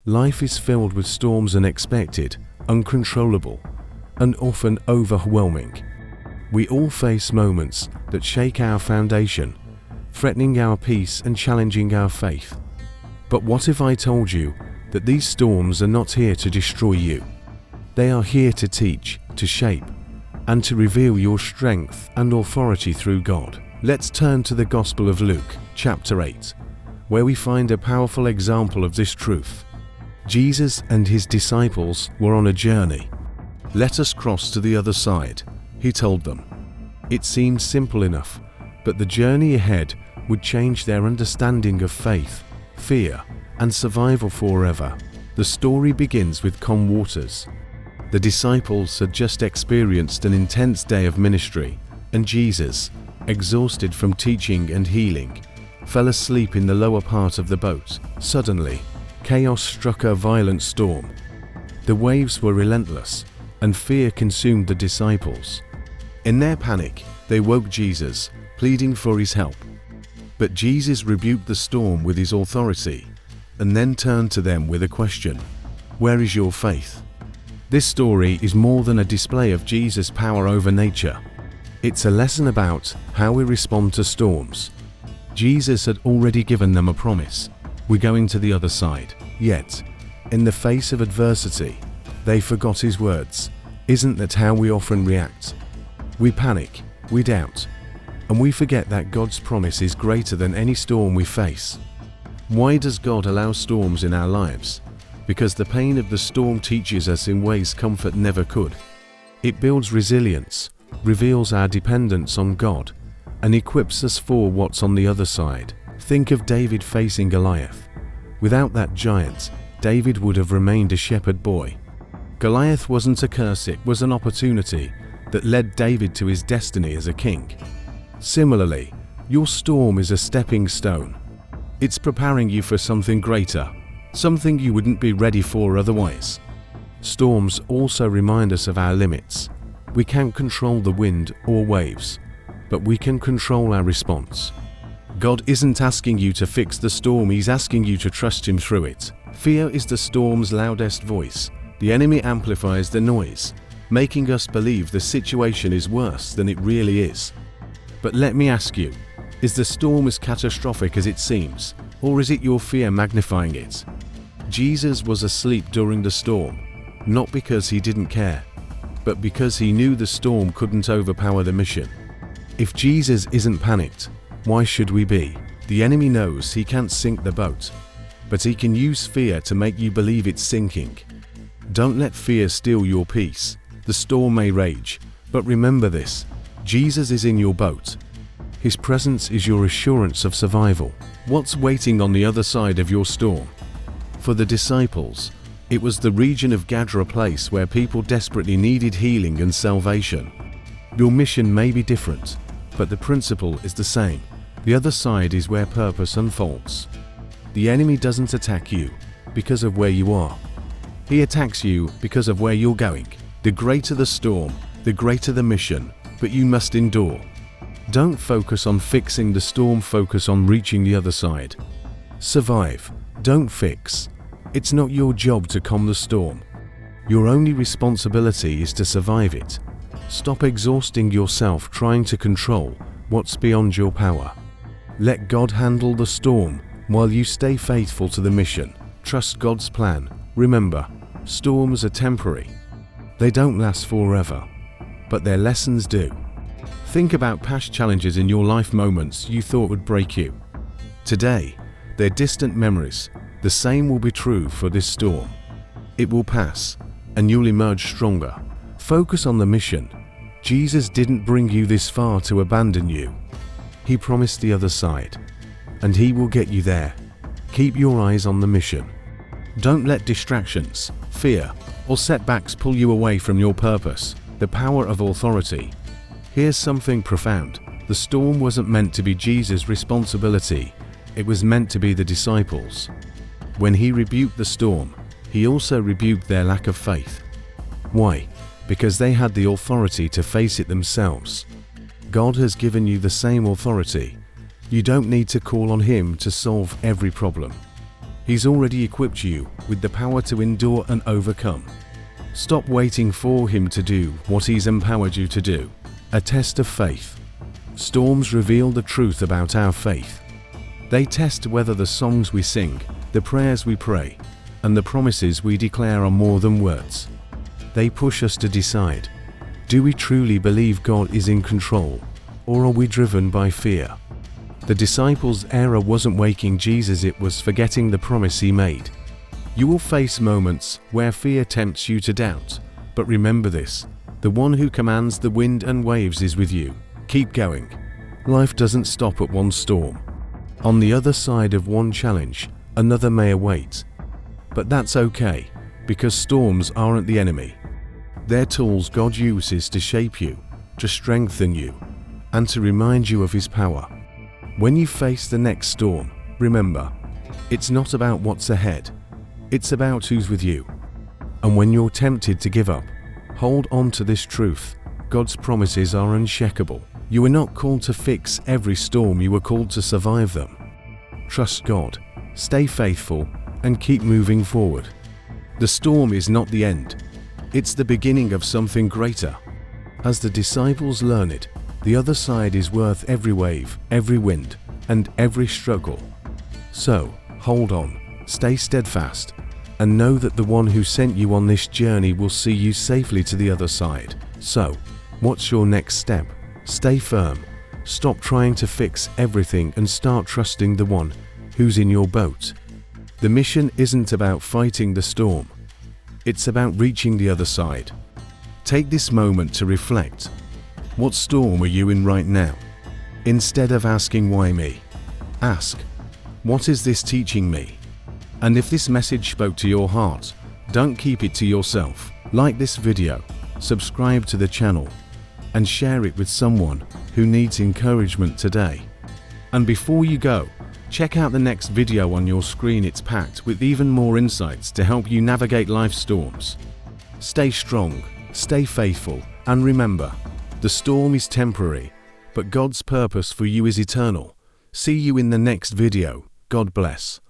Life is filled with storms, unexpected, uncontrollable, and often overwhelming. We all face moments that shake our foundation, threatening our peace and challenging our faith. But what if I told you that these storms are not here to destroy you? They are here to teach, to shape, and to reveal your strength and authority through God. Let's turn to the Gospel of Luke, chapter 8, where we find a powerful example of this truth. Jesus and his disciples were on a journey. "Let us cross to the other side," he told them. It seemed simple enough, but the journey ahead would change their understanding of faith, fear, and survival forever. The story begins with calm waters. The disciples had just experienced an intense day of ministry, and Jesus, exhausted from teaching and healing, fell asleep in the lower part of the boat. Suddenly, chaos struck, a violent storm. The waves were relentless, and fear consumed the disciples. In their panic, they woke Jesus, pleading for his help. But Jesus rebuked the storm with his authority, and then turned to them with a question: "Where is your faith?" This story is more than a display of Jesus' power over nature. It's a lesson about how we respond to storms. Jesus had already given them a promise: we're going to the other side. Yet, in the face of adversity, they forgot his words. Isn't that how we often react? We panic, we doubt, and we forget that God's promise is greater than any storm we face. Why does God allow storms in our lives? Because the pain of the storm teaches us in ways comfort never could. It builds resilience, reveals our dependence on God, and equips us for what's on the other side. Think of David facing Goliath. Without that giant, David would have remained a shepherd boy. Goliath wasn't a curse, it was an opportunity that led David to his destiny as a king. Similarly, your storm is a stepping stone. It's preparing you for something greater, something you wouldn't be ready for otherwise. Storms also remind us of our limits. We can't control the wind or waves, but we can control our response. God isn't asking you to fix the storm, he's asking you to trust him through it. Fear is the storm's loudest voice. The enemy amplifies the noise, making us believe the situation is worse than it really is. But let me ask you, is the storm as catastrophic as it seems, or is it your fear magnifying it? Jesus was asleep during the storm, not because he didn't care, but because he knew the storm couldn't overpower the mission. If Jesus isn't panicked, why should we be? The enemy knows he can't sink the boat, but he can use fear to make you believe it's sinking. Don't let fear steal your peace. The storm may rage, but remember this: Jesus is in your boat. His presence is your assurance of survival. What's waiting on the other side of your storm? For the disciples, it was the region of Gadara, a place where people desperately needed healing and salvation. Your mission may be different, but the principle is the same. The other side is where purpose unfolds. The enemy doesn't attack you because of where you are. He attacks you because of where you're going. The greater the storm, the greater the mission, but you must endure. Don't focus on fixing the storm, focus on reaching the other side. Survive, don't fix. It's not your job to calm the storm. Your only responsibility is to survive it. Stop exhausting yourself trying to control what's beyond your power. Let God handle the storm while you stay faithful to the mission. Trust God's plan. Remember, storms are temporary. They don't last forever, but their lessons do. Think about past challenges in your life, moments you thought would break you. Today, they're distant memories. The same will be true for this storm. It will pass, and you'll emerge stronger. Focus on the mission. Jesus didn't bring you this far to abandon you. He promised the other side, and he will get you there. Keep your eyes on the mission. Don't let distractions, fear, or setbacks pull you away from your purpose. The power of authority. Here's something profound. The storm wasn't meant to be Jesus' responsibility. It was meant to be the disciples. When he rebuked the storm, he also rebuked their lack of faith. Why? Because they had the authority to face it themselves. God has given you the same authority. You don't need to call on him to solve every problem. He's already equipped you with the power to endure and overcome. Stop waiting for Him to do what He's empowered you to do. A test of faith. Storms reveal the truth about our faith. They test whether the songs we sing, the prayers we pray, and the promises we declare are more than words. They push us to decide, do we truly believe God is in control, or are we driven by fear? The disciples' error wasn't waking Jesus, it was forgetting the promise He made. You will face moments where fear tempts you to doubt, but remember this, the one who commands the wind and waves is with you. Keep going. Life doesn't stop at one storm. On the other side of one challenge, another may await. But that's okay, because storms aren't the enemy. They're tools God uses to shape you, to strengthen you, and to remind you of His power. When you face the next storm, remember, it's not about what's ahead, it's about who's with you. And when you're tempted to give up, hold on to this truth, God's promises are unshakable. You are not called to fix every storm, you are called to survive them. Trust God, stay faithful, and keep moving forward. The storm is not the end, it's the beginning of something greater. As the disciples learned, the other side is worth every wave, every wind, and every struggle. So, hold on, stay steadfast, and know that the one who sent you on this journey will see you safely to the other side. So, what's your next step? Stay firm, stop trying to fix everything and start trusting the one who's in your boat. The mission isn't about fighting the storm, it's about reaching the other side. Take this moment to reflect. What storm are you in right now? Instead of asking why me, ask, what is this teaching me? And if this message spoke to your heart, don't keep it to yourself. Like this video, subscribe to the channel, and share it with someone who needs encouragement today. And before you go, check out the next video on your screen. It's packed with even more insights to help you navigate life's storms. Stay strong, stay faithful, and remember, the storm is temporary, but God's purpose for you is eternal. See you in the next video. God bless.